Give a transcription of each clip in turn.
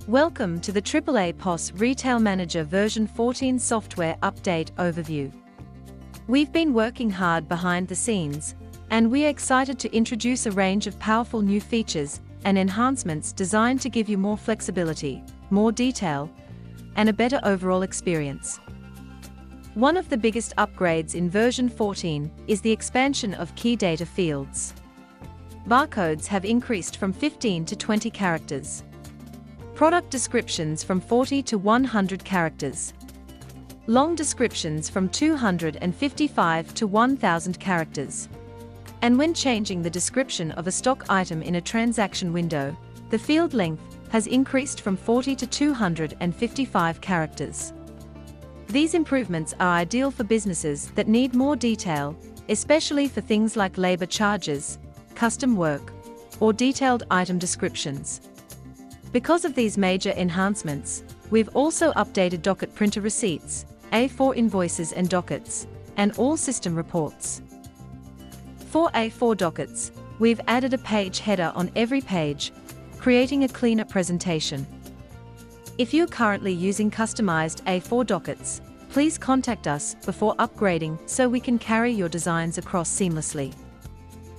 Welcome to the AAAPOS RetailManager v14 software update overview. We've been working hard behind the scenes, and we're excited to introduce a range of powerful new features and enhancements designed to give you more flexibility, more detail, and a better overall experience. One of the biggest upgrades in version 14 is the expansion of key data fields. Barcodes have increased from 15 to 20 characters. Product descriptions from 40 to 100 characters. Long descriptions from 255 to 1000 characters. And when changing the description of a stock item in a transaction window, the field length has increased from 40 to 255 characters. These improvements are ideal for businesses that need more detail, especially for things like labor charges, custom work, or detailed item descriptions. Because of these major enhancements, we've also updated Docket printer receipts, A4 invoices and dockets, and all system reports. For A4 dockets, we've added a page header on every page, creating a cleaner presentation. If you're currently using customized A4 dockets, please contact us before upgrading so we can carry your designs across seamlessly.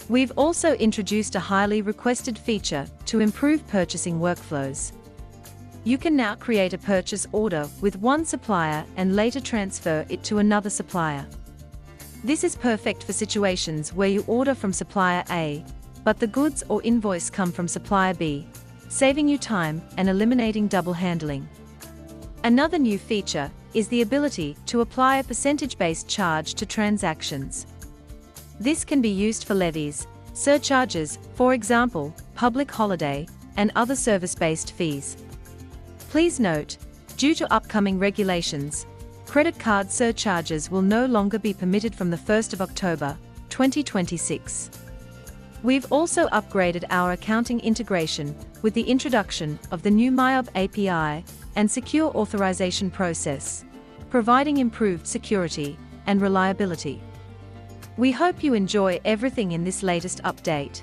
We've also introduced a highly requested feature to improve purchasing workflows. You can now create a purchase order with one supplier and later transfer it to another supplier. This is perfect for situations where you order from supplier A, but the goods or invoice come from supplier B, saving you time and eliminating double handling. Another new feature is the ability to apply a percentage-based charge to transactions. This can be used for levies, surcharges, for example, public holiday, and other service-based fees. Please note, due to upcoming regulations, credit card surcharges will no longer be permitted from the 1st of October, 2026. We've also upgraded our accounting integration with the introduction of the new MyOb API and secure authorization process, providing improved security and reliability. We hope you enjoy everything in this latest update.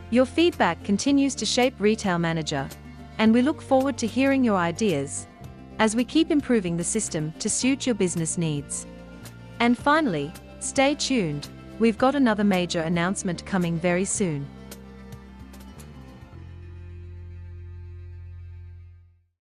Your feedback continues to shape RetailManager, and we look forward to hearing your ideas as we keep improving the system to suit your business needs. And finally, stay tuned, we've got another major announcement coming very soon.